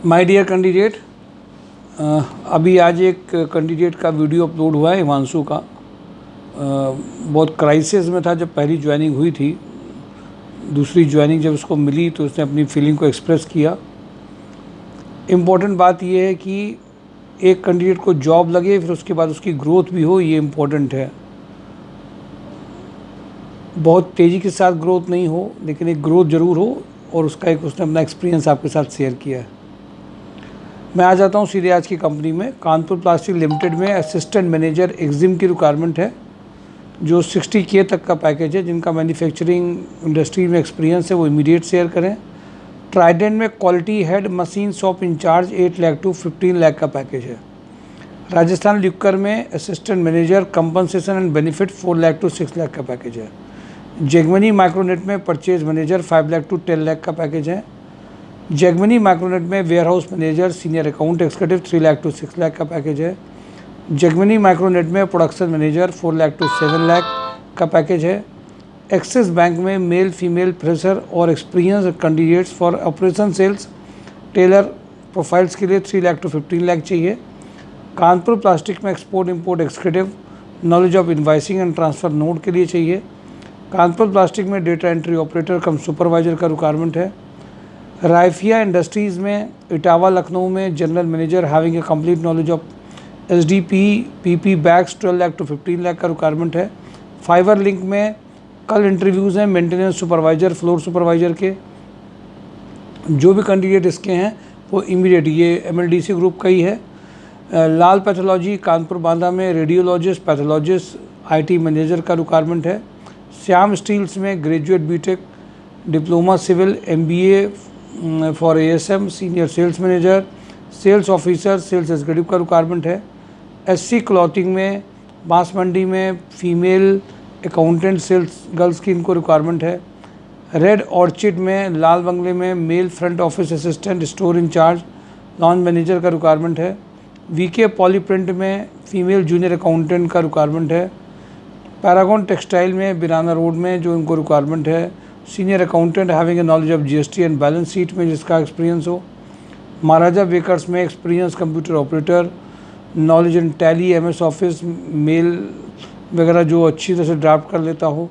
My dear candidate, अभी आज एक कैंडिडेट का वीडियो अपलोड हुआ है हिमांशु का। बहुत क्राइसिस में था जब पहली ज्वाइनिंग हुई थी। दूसरी ज्वाइनिंग जब उसको मिली तो उसने अपनी फीलिंग को एक्सप्रेस किया। इम्पोर्टेंट बात यह है कि एक कैंडिडेट को जॉब लगे फिर उसके बाद उसकी ग्रोथ भी हो, ये इम्पोर्टेंट है। बहुत तेज़ी के साथ ग्रोथ नहीं हो लेकिन एक ग्रोथ ज़रूर हो, और उसका एक उसने अपना एक्सपीरियंस आपके साथ शेयर किया है। मैं आ जाता हूँ सीधे आज की कंपनी में। कानपुर प्लास्टिक लिमिटेड में असिस्टेंट मैनेजर एग्जिम की रिक्वायरमेंट है, जो 60K तक का पैकेज है। जिनका मैन्युफैक्चरिंग इंडस्ट्री में एक्सपीरियंस है वो इमीडिएट शेयर करें। ट्राइडेंट में quality head machine shop in charge 8 lakh to 15 lakh का पैकेज है। राजस्थान लिक्कर में assistant manager compensation and benefit 4 lakh to 6 lakh का पैकेज है। जैगमनी माइक्रोनेट में purchase manager 5 lakh to 10 lakh का पैकेज है। जैगमनी माइक्रोनेट में warehouse manager senior account executive 3 lakh to 6 lakh का पैकेज है। जैगमनी माइक्रोनेट में production manager 4 lakh to 7 lakh का पैकेज है। एक्सिस बैंक में मेल फीमेल फ्रेशर और experience candidates for operation sales teller profiles के लिए 3 लाख टू 15 लाख चाहिए। कानपुर प्लास्टिक में export import executive knowledge of invoicing and transfer note के लिए चाहिए। कानपुर प्लास्टिक में data entry operator cum supervisor का रिक्वायरमेंट है। राइफिया इंडस्ट्रीज़ में इटावा लखनऊ में general manager having a complete knowledge of SDP PP bags 12 lakh to 15 lakh का रिक्वायरमेंट है। फाइबर लिंक में कल इंटरव्यूज़ हैं मेंटेनेंस सुपरवाइज़र फ्लोर सुपरवाइज़र के। जो भी कैंडिडेट इसके हैं वो इमीडिएट, ये MLDC ग्रुप का ही है। लाल पैथोलॉजी कानपुर बांदा में रेडियोलॉजिस्ट पैथोलॉजिस्ट IT मैनेजर का रिक्वायरमेंट है। श्याम स्टील्स में graduate BTech diploma civil MBA for ASM senior sales manager sales officer sales executive का रिक्वायरमेंट है। SC क्लॉथिंग में बांस मंडी में फीमेल अकाउंटेंट सेल्स गर्ल्स की इनको रिक्वायरमेंट है। रेड ऑर्चिड में लाल बंगले में male front office assistant store in charge launch manager का रिक्वायरमेंट है। VK पॉलीप्रिंट में फीमेल जूनियर अकाउंटेंट का रिक्वायरमेंट है। पैरागॉन टेक्सटाइल में बिराना रोड में जो इनको रिक्वायरमेंट है senior accountant having a knowledge of GST and balance sheet में जिसका एक्सपीरियंस हो। महाराजा बेकर्स में experience computer operator knowledge in Tally MS office mail वगैरह जो अच्छी तरह से ड्राफ्ट कर लेता हो।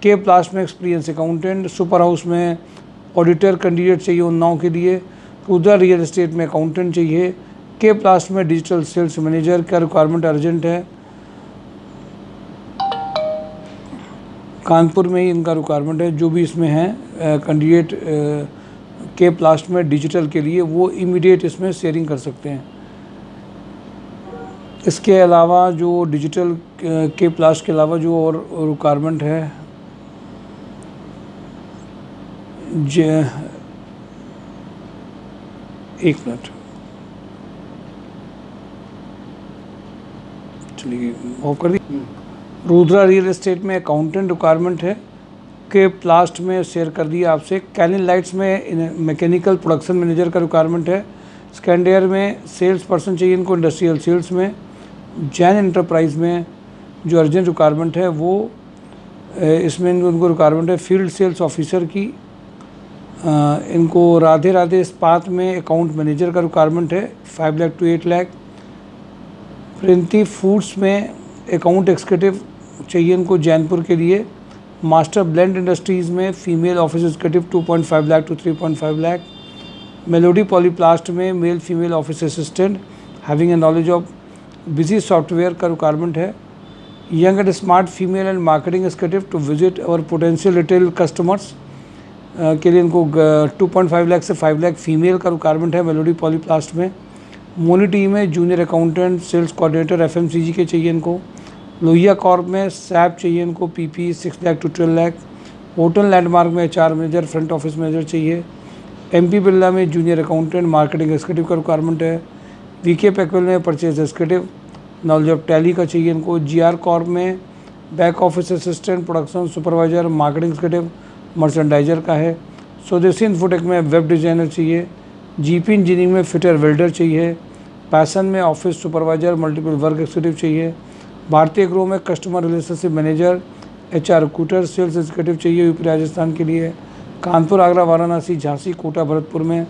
के प्लास में एक्सपीरियंस अकाउंटेंट। सुपर हाउस में ऑडिटर कैंडिडेट चाहिए उन्नाव के लिए। रुद्रा रियल एस्टेट में अकाउंटेंट चाहिए। के प्लास में डिजिटल सेल्स मैनेजर का रिक्वायरमेंट अर्जेंट है। कानपुर में ही इनका रिक्वायरमेंट है। जो भी इसमें है कैंडिडेट के प्लास्ट में डिजिटल के लिए वो इमीडिएट इसमें शेयरिंग कर सकते हैं। इसके अलावा जो डिजिटल के प्लास्ट के अलावा जो और रिक्वायरमेंट है एक मिनट चलिए ऑफ कर दी। रुद्रा रियल एस्टेट में अकाउंटेंट रिक्वायरमेंट है। के प्लास्ट में शेयर कर दिया आपसे। कैलिन लाइट्स में मैकेनिकल प्रोडक्शन मैनेजर का रिक्वायरमेंट है। स्कैंडियर में सेल्स पर्सन चाहिए इनको इंडस्ट्रियल सेल्स में। जैन एंटरप्राइज में जो अर्जेंट रिक्वायरमेंट है वो इसमें उनको रिक्वायरमेंट है फील्ड सेल्स ऑफिसर की। इनको राधे राधे इस्पात में अकाउंट मैनेजर का रिक्वायरमेंट है 5 लाख टू 8 लाख। प्रिंती फूड्स में अकाउंट एक्सिक्यूटिव चाहिए इनको जैनपुर के लिए। मास्टर ब्लेंड इंडस्ट्रीज़ में female office executive 2.5 lakh to 3.5 lakh. Melody Polyplast में male female office assistant having a knowledge of Busy software का रिक्वायरमेंट है। Young and smart female and marketing executive to visit और potential retail customers के लिए इनको 2.5 लाख से 5 lakh female का रिक्वायरमेंट है मेलोडी पॉलीप्लास्ट में। मोनिटी में junior accountant sales coordinator FMCG के चाहिए इनको। लोहिया कॉर्प में सैप चाहिए इनको PP 6 lakh to 12 lakh. Hotel Landmark में HR manager front office manager चाहिए। MP बिरला में जूनियर अकाउंटेंट मार्केटिंग एग्जीक्यूटिव का रिक्वायरमेंट है। VK पैकवेल में purchase executive knowledge of Tally का चाहिए इनको। GR कॉर्प में back office assistant production supervisor marketing executive merchandiser का है। स्वदेशी इन्फोटेक में वेब डिज़ाइनर चाहिए। GP इंजीनियरिंग में फिटर वेल्डर चाहिए। पैसन में office supervisor multiple work executive चाहिए। भारतीय ग्रो में customer relationship manager HR recruiter sales executive चाहिए यूपी राजस्थान के लिए। कानपुर आगरा वाराणसी झांसी कोटा भरतपुर में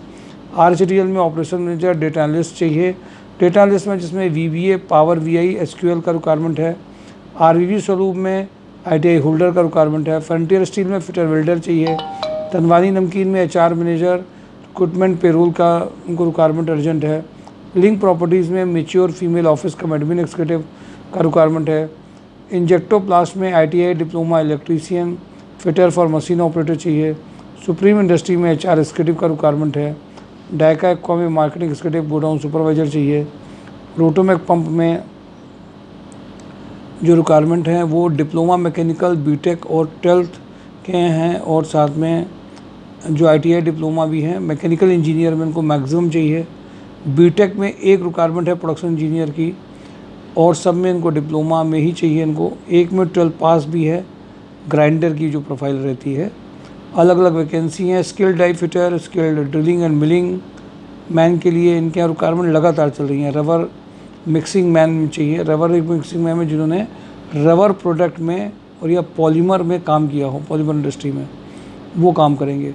RHTL में ऑपरेशन मैनेजर, डेटा एनालिस्ट चाहिए। डेटा एनालिस्ट में जिसमें VBA, पावर BI, SQL का रिक्वायरमेंट है। RVV स्वरूप में ITI होल्डर का रिक्वायरमेंट है। फ्रंटियर स्टील में फिटर वेल्डर चाहिए। तनवानी नमकीन में HR मैनेजर, रिक्रूटमेंट पेरोल का उनको रिक्वायरमेंट अर्जेंट है। लिंक प्रॉपर्टीज़ में मेच्योर फीमेल ऑफिस का एडमिन एग्जीक्यूटिव का रिक्वायरमेंट है। इंजेक्टोप्लास्ट में ITI diploma electrician, fitter for machine operator चाहिए। सुप्रीम इंडस्ट्री में HR एग्जीक्यूटिव का रिक्वायरमेंट है। डायका एक्वा में मार्केटिंग एग्जीक्यूटिव गोडाउन सुपरवाइजर चाहिए। रोटोमैक पंप में जो रिक्वायरमेंट हैं वो डिप्लोमा मैकेनिकल, बीटेक और 12th के हैं, और साथ में जो ITI डिप्लोमा भी हैं। मैकेनिकल इंजीनियर में इनको मैक्सिमम चाहिए। बीटेक में एक रिक्वायरमेंट है प्रोडक्शन इंजीनियर की, और सब में इनको डिप्लोमा में ही चाहिए। इनको एक में 12 पास भी है, ग्राइंडर की जो प्रोफाइल रहती है। अलग अलग वैकेंसी हैं। Skilled die fitter, skilled drilling and milling man के लिए इनके यहाँ रिक्वायरमेंट लगातार चल रही हैं। रबर मिक्सिंग मैन चाहिए। रबर मिक्सिंग मैन में जिन्होंने रबर प्रोडक्ट में और या पॉलीमर में काम किया हो, पॉलीमर इंडस्ट्री में, वो काम करेंगे।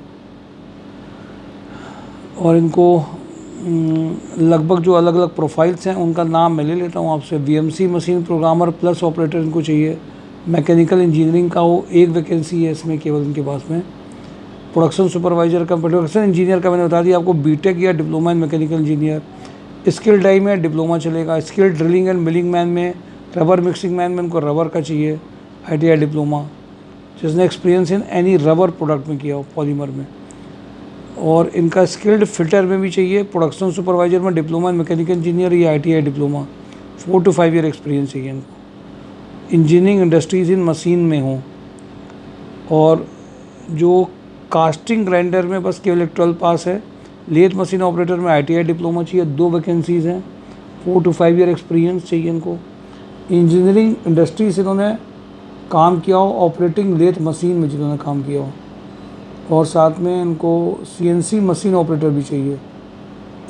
और इनको लगभग जो अलग अलग प्रोफाइल्स हैं उनका नाम मैं ले लेता हूँ आपसे। VMC machine programmer plus operator इनको चाहिए। मैकेनिकल इंजीनियरिंग का वो एक वैकेंसी है इसमें केवल इनके पास में। प्रोडक्शन सुपरवाइजर का, प्रोडक्शन इंजीनियर का मैंने बता दिया आपको, बीटेक या diploma in mechanical engineer. Skill die में डिप्लोमा चलेगा। Skill drilling and milling man में, रबर मिक्सिंग मैन में इनको रबर का चाहिए ITI डिप्लोमा, जिसने experience in any rubber product में किया हो, पॉलीमर में। और इनका स्किल्ड फिटर में भी चाहिए। प्रोडक्शन सुपरवाइजर में डिप्लोमा इन मैकेनिकल इंजीनियर या ITI diploma, 4 to 5 year experience चाहिए इनको। इंजीनियरिंग इंडस्ट्रीज इन मशीन में हो। और जो कास्टिंग ग्राइंडर में बस केवल 12 पास है। लेथ मशीन ऑपरेटर में ITI डिप्लोमा चाहिए, 2 वैकेंसीज़ हैं, 4 to 5 ईयर एक्सपीरियंस चाहिए इनको। इंजीनियरिंग इंडस्ट्री से इन्होंने काम किया हो, ऑपरेटिंग लेथ मशीन में जिन्होंने काम किया हो, और साथ में इनको CNC मशीन ऑपरेटर भी चाहिए।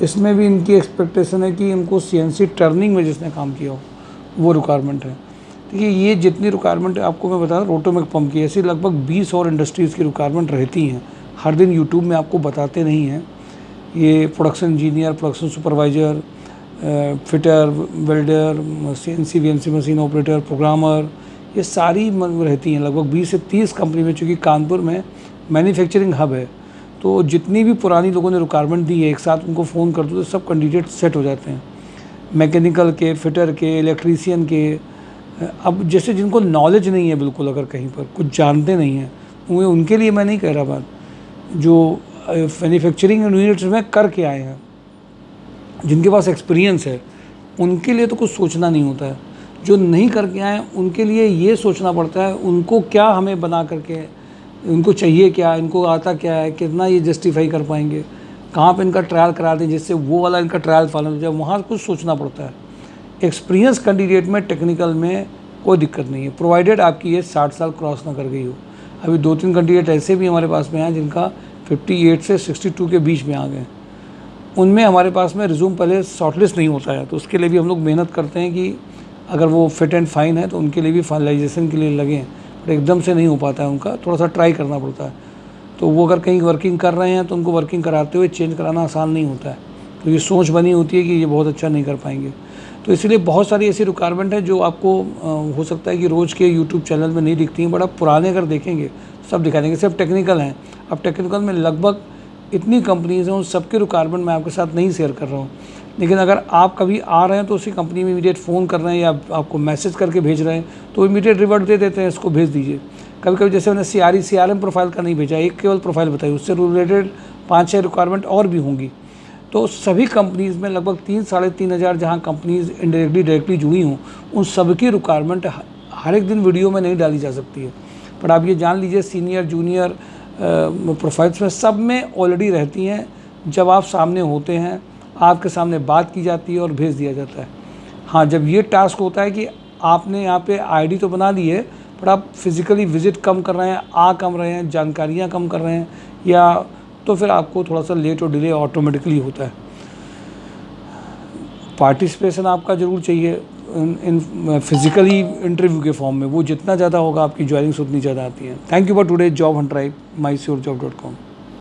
इसमें भी इनकी एक्सपेक्टेशन है कि इनको CNC टर्निंग में जिसने काम किया हो वो रिक्वायरमेंट है। देखिए ये जितनी रिक्वायरमेंट है आपको मैं बता रहा हूँ, रोटोमैक पंप की ऐसी लगभग 20 और इंडस्ट्रीज़ की रिक्वायरमेंट रहती हैं। हर दिन यूट्यूब में आपको बताते नहीं हैं। ये production engineer, production supervisor, fitter, welder, CNC VNC machine operator, programmer, ये सारी रहती हैं लगभग 20 से 30 कंपनी में। चूँकि कानपुर में मैन्युफैक्चरिंग हब है, तो जितनी भी पुरानी लोगों ने रिक्वायरमेंट दी है एक साथ उनको फ़ोन कर दो तो सब कैंडिडेट सेट हो जाते हैं। मैकेनिकल के, फिटर के, इलेक्ट्रीशियन के। अब जैसे जिनको नॉलेज नहीं है बिल्कुल, अगर कहीं पर कुछ जानते नहीं हैं, उनके लिए मैं नहीं कह रहा बात, जो मैन्युफैक्चरिंग यूनिट्स में करके आए हैं, जिनके पास एक्सपीरियंस है, उनके लिए तो कुछ सोचना नहीं होता है। जो नहीं करके आए उनके लिए ये सोचना पड़ता है उनको क्या हमें बना करके, उनको चाहिए क्या, इनको आता क्या है, कितना ये जस्टिफाई कर पाएंगे, कहाँ पे इनका ट्रायल करा दें जिससे वो वाला इनका ट्रायल फॉलो हो जाए, वहाँ कुछ सोचना पड़ता है। एक्सपीरियंस कैंडिडेट में टेक्निकल में कोई दिक्कत नहीं है, प्रोवाइडेड आपकी एज 60 साल क्रॉस ना कर गई हो। अभी 2-3 कैंडिडेट ऐसे भी हमारे पास में हैं जिनका 58 से 62 के बीच में आ गए। उनमें हमारे पास में रिज्यूम पहले शॉर्टलिस्ट नहीं होता है, तो उसके लिए भी हम लोग मेहनत करते हैं कि अगर वो फिट एंड फाइन है तो उनके लिए भी फाइनलाइजेशन के लिए लगें, बट एकदम से नहीं हो पाता है उनका, थोड़ा सा ट्राई करना पड़ता है। तो वो अगर कहीं वर्किंग कर रहे हैं तो उनको वर्किंग कराते हुए चेंज कराना आसान नहीं होता है, तो ये सोच बनी होती है कि ये बहुत अच्छा नहीं कर पाएंगे। तो इसलिए बहुत सारी ऐसी रिक्वायरमेंट है जो आपको हो सकता है कि रोज़ के यूट्यूब चैनल में नहीं दिखती हैं, बट आप पुराने अगर देखेंगे सब दिखा देंगे। सिर्फ टेक्निकल हैं, अब टेक्निकल में लगभग इतनी कंपनीज़ हैं, उन सबके रिक्वायरमेंट मैं आपके साथ नहीं शेयर कर रहा हूँ। लेकिन अगर आप कभी आ रहे हैं तो उसी कंपनी में इमीडिएट फ़ोन कर रहे हैं या आपको मैसेज करके भेज रहे हैं तो इमीडिएट रिवर्ट दे देते हैं, इसको भेज दीजिए। कभी कभी जैसे मैंने CRM प्रोफाइल का नहीं भेजा, एक केवल प्रोफाइल बताई, उससे रिलेटेड 5-6 रिक्वायरमेंट और भी होंगी। तो सभी कंपनीज़ में लगभग 3-3.5 हज़ार जहाँ कंपनीज़ इनडायरेक्टली डायरेक्टली जुड़ी हों, उन सबकी रिक्वायरमेंट हर एक दिन वीडियो में नहीं डाली जा सकती है, पर आप ये जान लीजिए सीनियर जूनियर प्रोफाइल्स में सब में ऑलरेडी रहती हैं। जब आप सामने होते हैं, आपके सामने बात की जाती है और भेज दिया जाता है। हाँ, जब ये टास्क होता है कि आपने यहाँ पे ID तो बना दी है, पर आप फिज़िकली विज़िट कम कर रहे हैं, आ कम रहे हैं, जानकारियाँ कम कर रहे हैं, या तो फिर आपको थोड़ा सा लेट और डिले ऑटोमेटिकली होता है। पार्टिसिपेशन आपका ज़रूर चाहिए इन फिज़िकली इंटरव्यू के फॉर्म में, वो जितना ज़्यादा होगा आपकी ज्वाइनिंग्स उतनी ज़्यादा आती हैं। Thank you for today job Hunt drive, mysurejob.com।